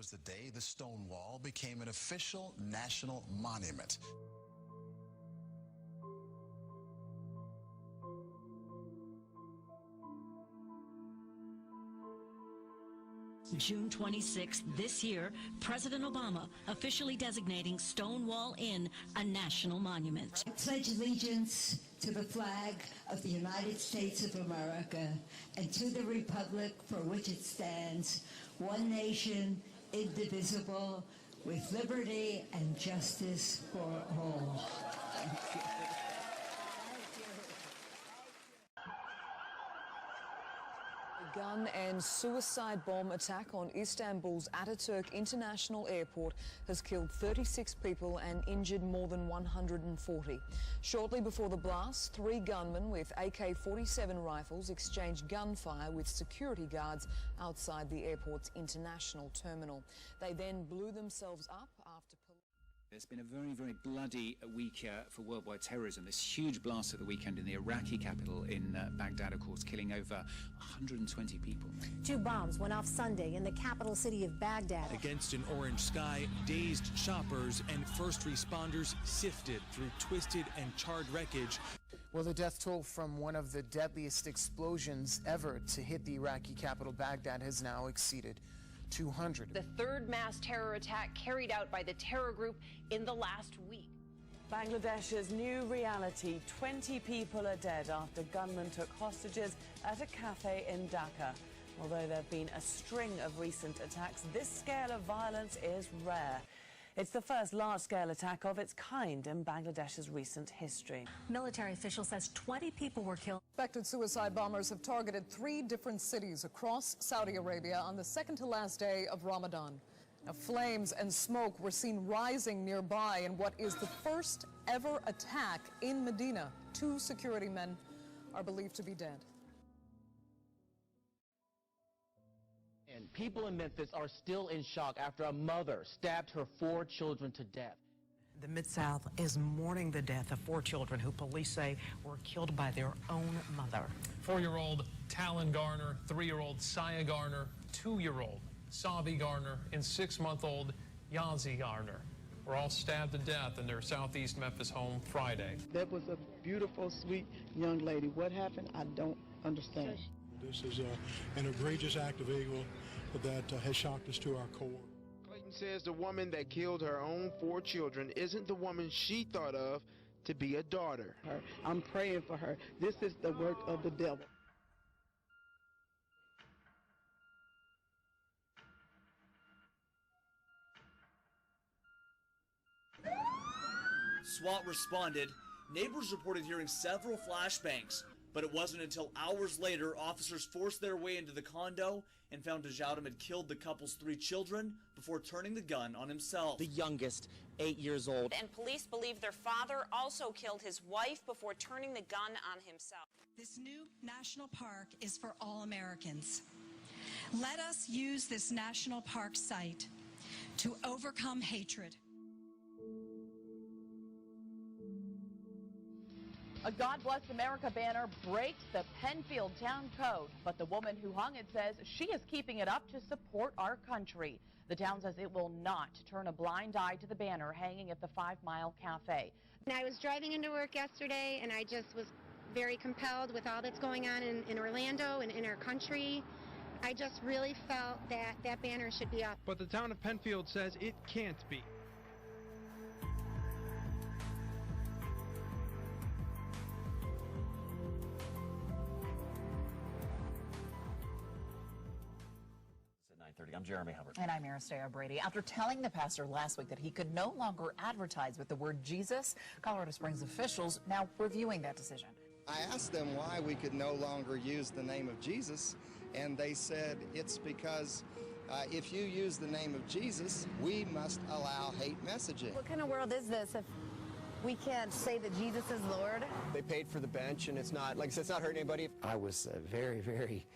was the day the stone wall became an official national monument. June 26th this year, President Obama officially designating Stonewall Inn a national monument. I pledge allegiance to the flag of the United States of America and to the republic for which it stands, one nation, indivisible, with liberty and justice for all. Thank you. Gun and suicide bomb attack on Istanbul's Ataturk International Airport has killed 36 people and injured more than 140. Shortly before the blast, 3 gunmen with AK-47 rifles exchanged gunfire with security guards outside the airport's international terminal. They then blew themselves up after police... It's been a very, very bloody week for worldwide terrorism. This huge blast at the weekend in the Iraqi capital in Baghdad, of course, killing over 120 people. 2 bombs went off Sunday in the capital city of Baghdad. Against an orange sky, dazed shoppers and first responders sifted through twisted and charred wreckage. Well, the death toll from one of the deadliest explosions ever to hit the Iraqi capital, Baghdad, has now exceeded 200. The third mass terror attack carried out by the terror group in the last week. Bangladesh's new reality. 20 people are dead after gunmen took hostages at a cafe in Dhaka. Although there have been a string of recent attacks, this scale of violence is rare. It's the first large-scale attack of its kind in Bangladesh's recent history. Military official says 20 people were killed. Suspected suicide bombers have targeted 3 different cities across Saudi Arabia on the second-to-last day of Ramadan. Now, flames and smoke were seen rising nearby in what is the first ever attack in Medina. 2 security men are believed to be dead. And people in Memphis are still in shock after a mother stabbed her 4 children to death. The Mid-South is mourning the death of 4 children who police say were killed by their own mother. 4-year-old Talon Garner, 3-year-old Saya Garner, 2-year-old Savi Garner, and 6-month-old Yazi Garner were all stabbed to death in their southeast Memphis home Friday. That was a beautiful, sweet young lady. What happened, I don't understand. This is an egregious act of evil that has shocked us to our core. Clayton says the woman that killed her own 4 children isn't the woman she thought of to be a daughter. I'm praying for her. This is the work of the devil. SWAT responded. Neighbors reported hearing several flashbangs, but it wasn't until hours later officers forced their way into the condo and found Dejaudim had killed the couple's 3 children before turning the gun on himself. The youngest, 8 years old. And police believe their father also killed his wife before turning the gun on himself. This new national park is for all Americans. Let us use this national park site to overcome hatred. A God Bless America banner breaks the Penfield town code, but the woman who hung it says she is keeping it up to support our country. The town says it will not turn a blind eye to the banner hanging at the 5 Mile Cafe. And I was driving into work yesterday, and I just was very compelled with all that's going on in Orlando and in our country. I just really felt that that banner should be up. But the town of Penfield says it can't be. I'm Jeremy Hubbard. And I'm Aristeo Brady. After telling the pastor last week that he could no longer advertise with the word Jesus, Colorado Springs officials now reviewing that decision. I asked them why we could no longer use the name of Jesus, and they said it's because if you use the name of Jesus, we must allow hate messaging. What kind of world is this if we can't say that Jesus is Lord? They paid for the bench, and it's not, like I said, it's not hurting anybody. I was very, very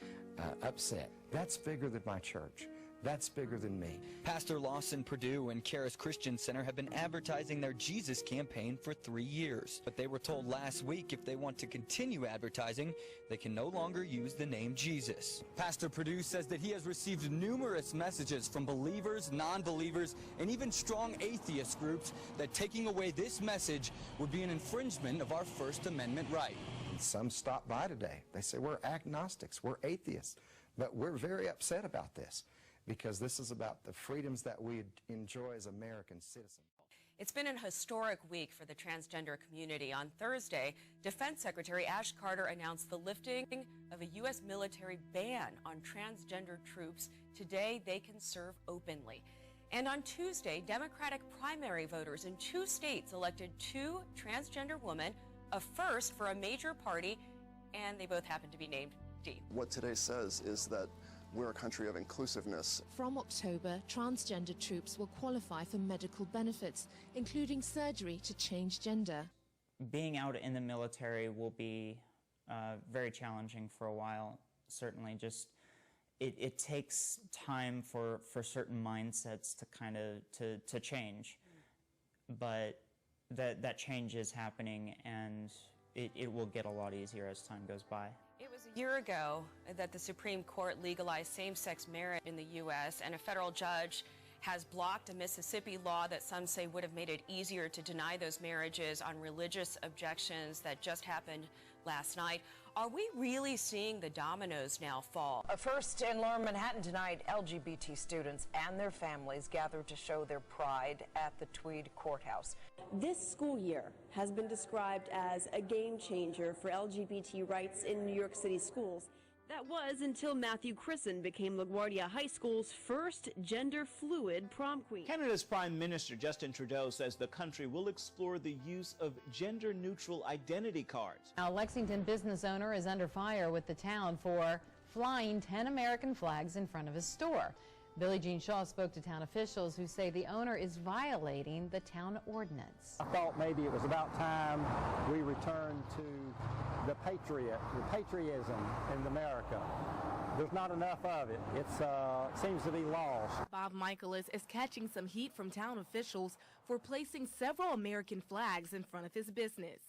upset. That's bigger than my church. That's bigger than me. Pastor Lawson Purdue and Charis Christian Center have been advertising their Jesus campaign for 3 years. But they were told last week if they want to continue advertising, they can no longer use the name Jesus. Pastor Purdue says that he has received numerous messages from believers, non-believers, and even strong atheist groups that taking away this message would be an infringement of our First Amendment right. And some stop by today. They say we're agnostics, we're atheists, but we're very upset about this, because this is about the freedoms that we enjoy as American citizens. It's been an historic week for the transgender community. On Thursday, Defense Secretary Ash Carter announced the lifting of a U.S. military ban on transgender troops. Today, they can serve openly. And on Tuesday, Democratic primary voters in 2 states elected 2 transgender women, a first for a major party, and they both happen to be named D. What today says is that we're a country of inclusiveness. From October, transgender troops will qualify for medical benefits, including surgery to change gender. Being out in the military will be very challenging for a while. Certainly, just it takes time for certain mindsets to kind of to change, but that change is happening, and it will get a lot easier as time goes by. It was a year ago that the Supreme Court legalized same-sex marriage in the U.S., and a federal judge has blocked a Mississippi law that some say would have made it easier to deny those marriages on religious objections. That just happened last night. Are we really seeing the dominoes now fall? A first in Lower Manhattan tonight, LGBT students and their families gathered to show their pride at the Tweed Courthouse. This school year has been described as a game changer for LGBT rights in New York City schools. That was until Matthew Chrisson became LaGuardia High School's first gender-fluid prom queen. Canada's Prime Minister Justin Trudeau says the country will explore the use of gender-neutral identity cards. A Lexington business owner is under fire with the town for flying 10 American flags in front of his store. Billie Jean Shaw spoke to town officials who say the owner is violating the town ordinance. I thought maybe it was about time we returned to the patriotism in America. There's not enough of it. It seems to be lost. Bob Michaelis is catching some heat from town officials for placing several American flags in front of his business.